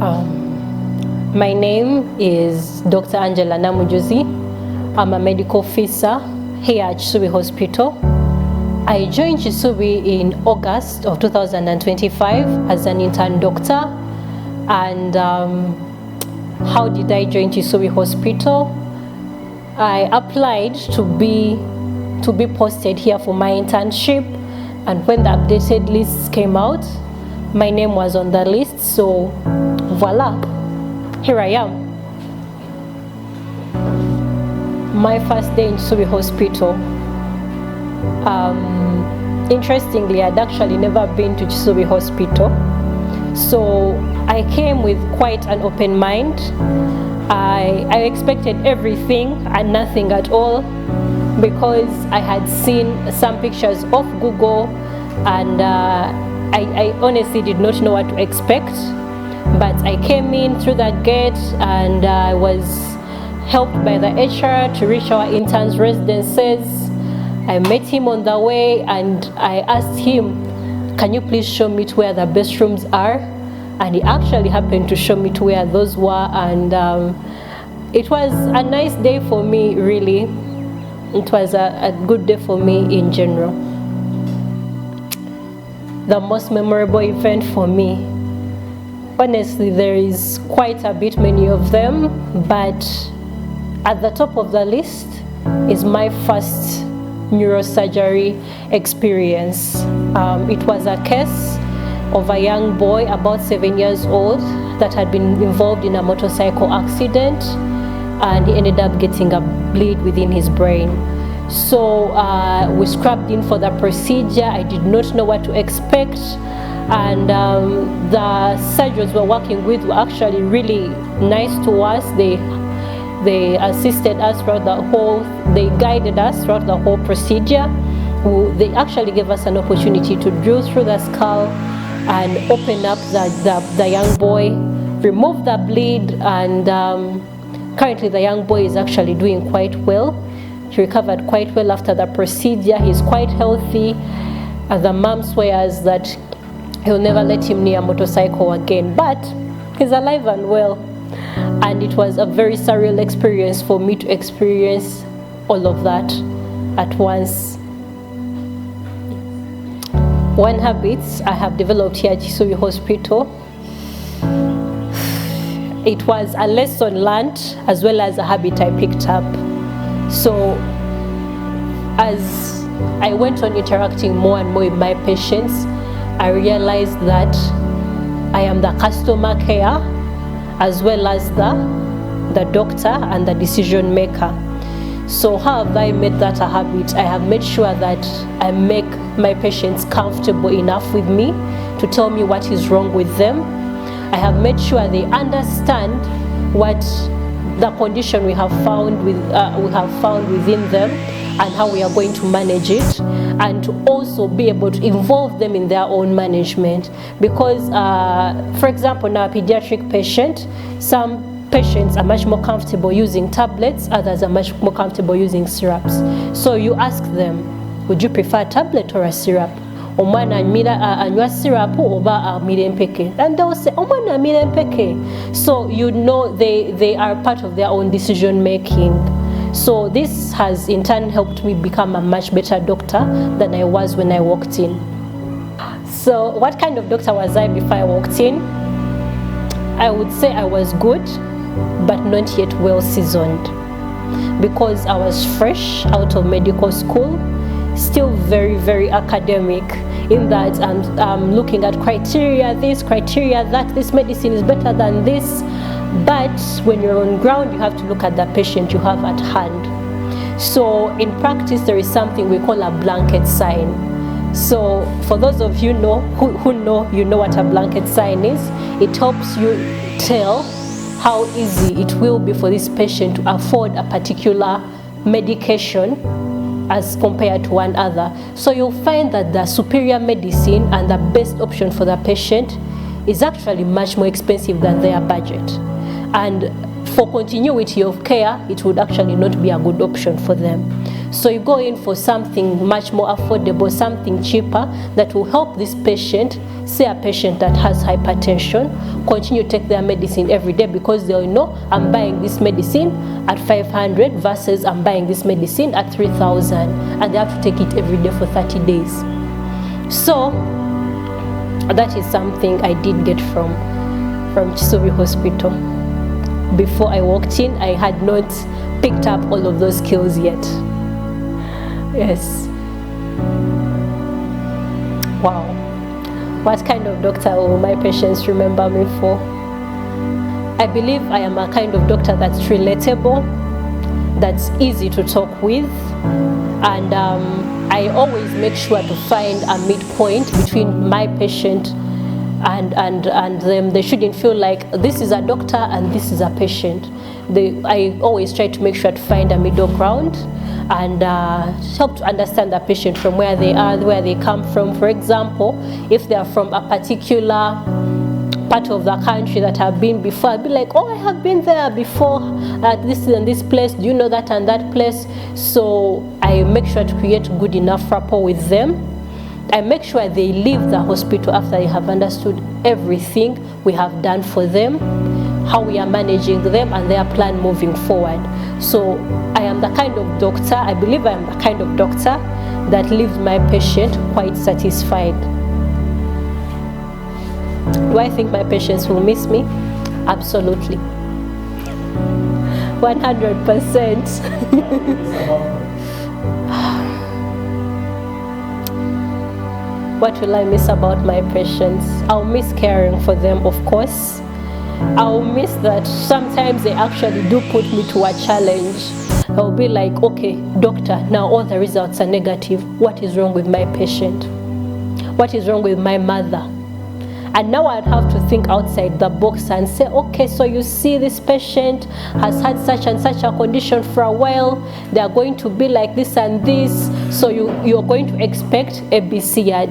My name is Dr. Angella Namujuzi. I'm a medical officer here at Kisubi Hospital. I joined Kisubi in August of 2025 as an intern doctor. And how did I join Kisubi Hospital? I applied to be posted here for my internship, and when the updated lists came out, my name was on the list, so voila, here I am. My first day in Kisubi Hospital. Interestingly, I'd actually never been to Kisubi Hospital, so I came with quite an open mind. I expected everything and nothing at all, because I had seen some pictures off Google, and I honestly did not know what to expect. But I came in through that gate, and I was helped by the HR to reach our interns' residences. I met him on the way, and I asked him, "Can you please show me to where the best rooms are?" And he actually happened to show me to where those were, and it was a nice day for me, really. It was a good day for me in general. The most memorable event for me, honestly, there is quite a bit, many of them, but at the top of the list is my first neurosurgery experience. It was a case of a young boy about 7 years old that had been involved in a motorcycle accident, and he ended up getting a bleed within his brain. So we scrubbed in for the procedure. I did not know what to expect, and the surgeons we're working with were actually really nice to us. They assisted us throughout the whole, they guided us throughout the whole procedure. They actually gave us an opportunity to drill through the skull and open up the young boy, remove the bleed, and currently the young boy is actually doing quite well. He recovered quite well after the procedure. He's quite healthy, and the mom swears that he'll never let him near a motorcycle again, but he's alive and well. And it was a very surreal experience for me to experience all of that at once. One habit I have developed here at Kisubi Hospital, it was a lesson learned as well as a habit I picked up. So as I went on interacting more and more with my patients, I realized that I am the customer care as well as the doctor and the decision maker. So how have I made that a habit? I have made sure that I make my patients comfortable enough with me to tell me what is wrong with them. I have made sure they understand what the condition we have found within them and how we are going to manage it, and to also be able to involve them in their own management. Because, for example, now a pediatric patient, some patients are much more comfortable using tablets, others are much more comfortable using syrups. So you ask them, would you prefer a tablet or a syrup? Omwana anywa syrup oba amira empeke, and they'll say omwana amira empeke. So you know they are part of their own decision making. So this has in turn helped me become a much better doctor than I was when I walked in. So what kind of doctor was I before I walked in? I would say I was good, but not yet well seasoned, because I was fresh out of medical school, still very, very academic, in that I'm looking at criteria this, criteria that, this medicine is better than this. But when you're on ground, you have to look at the patient you have at hand. So in practice, there is something we call a blanket sign. So for those of you who know, you know what a blanket sign is. It helps you tell how easy it will be for this patient to afford a particular medication as compared to one other. So you'll find that the superior medicine and the best option for the patient is actually much more expensive than their budget. And for continuity of care, it would actually not be a good option for them. So you go in for something much more affordable, something cheaper that will help this patient. Say a patient that has hypertension, continue to take their medicine every day because they'll know I'm buying this medicine at 500 versus I'm buying this medicine at 3,000, and they have to take it every day for 30 days. So that is something I did get from Kisubi Hospital. Before I walked in, I had not picked up all of those skills yet. Yes. Wow. What kind of doctor will my patients remember me for? I believe I am a kind of doctor that's relatable, that's easy to talk with, and I always make sure to find a midpoint between my patient and them. They shouldn't feel like this is a doctor and this is a patient. I always try to make sure to find a middle ground and help to understand the patient from where they are, where they come from. For example, if they are from a particular part of the country that I've been before, I'll be like, oh, I have been there before at this and this place. Do you know that and that place? So I make sure to create good enough rapport with them. I make sure they leave the hospital after they have understood everything we have done for them, how we are managing them, and their plan moving forward. So I am the kind of doctor, I believe I am the kind of doctor that leaves my patient quite satisfied. Do I think my patients will miss me? Absolutely. 100%. What will I miss about my patients? I'll miss caring for them, of course. I'll miss that sometimes they actually do put me to a challenge. I'll be like, okay, doctor, now all the results are negative. What is wrong with my patient? What is wrong with my mother? And now I'd have to think outside the box and say, okay, so you see this patient has had such and such a condition for a while. They are going to be like this and this. So you're going to expect A, B, C, A,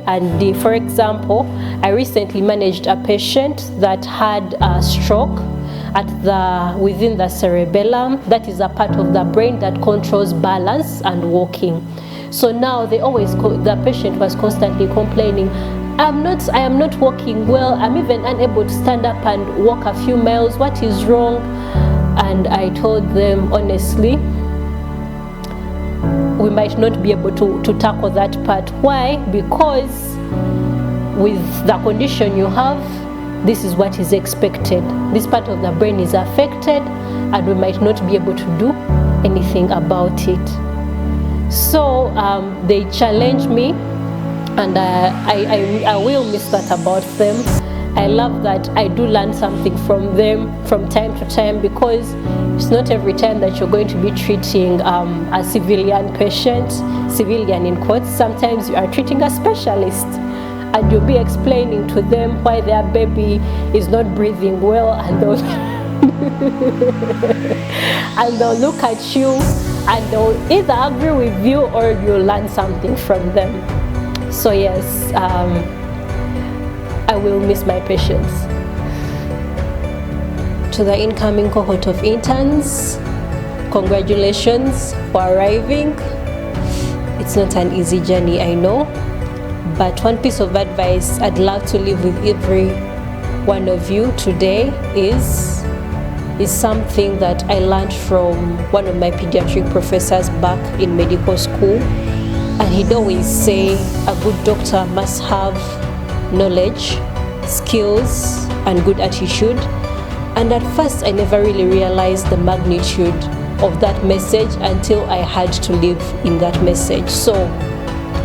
and D. For example, I recently managed a patient that had a stroke within the cerebellum. That is a part of the brain that controls balance and walking. So now the patient was constantly complaining, I am not walking well. I'm even unable to stand up and walk a few miles. What is wrong? And I told them, honestly, we might not be able to tackle that part. Why? Because with the condition you have, this is what is expected. This part of the brain is affected, and we might not be able to do anything about it. So they challenged me, and I will miss that about them. I love that I do learn something from them from time to time, because it's not every time that you're going to be treating a civilian patient, civilian in quotes. Sometimes you are treating a specialist, and you'll be explaining to them why their baby is not breathing well, and they'll look at you and they'll either agree with you or you'll learn something from them. So yes, I will miss my patients. To the incoming cohort of interns, congratulations for arriving. It's not an easy journey, I know, but one piece of advice I'd love to leave with every one of you today is something that I learned from one of my pediatric professors back in medical school. And he'd always say a good doctor must have knowledge, skills, and good attitude. And at first, I never really realized the magnitude of that message until I had to live in that message. So,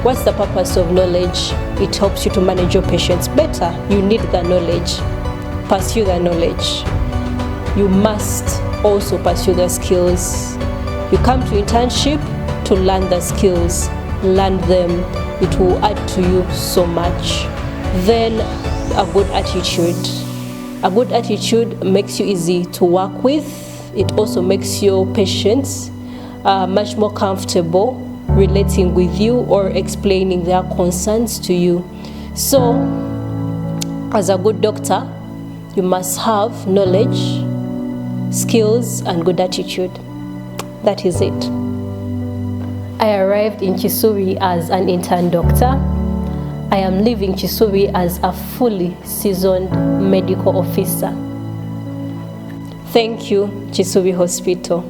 what's the purpose of knowledge? It helps you to manage your patients better. You need the knowledge. Pursue the knowledge. You must also pursue the skills. You come to internship to learn the skills. Learn them. It will add to you so much. Then a good attitude. A good attitude makes you easy to work with. It also makes your patients much more comfortable relating with you or explaining their concerns to you. So, as a good doctor, you must have knowledge, skills, and good attitude. That is it. I arrived in Kisubi as an intern doctor. I am leaving Kisubi as a fully seasoned medical officer. Thank you, Kisubi Hospital.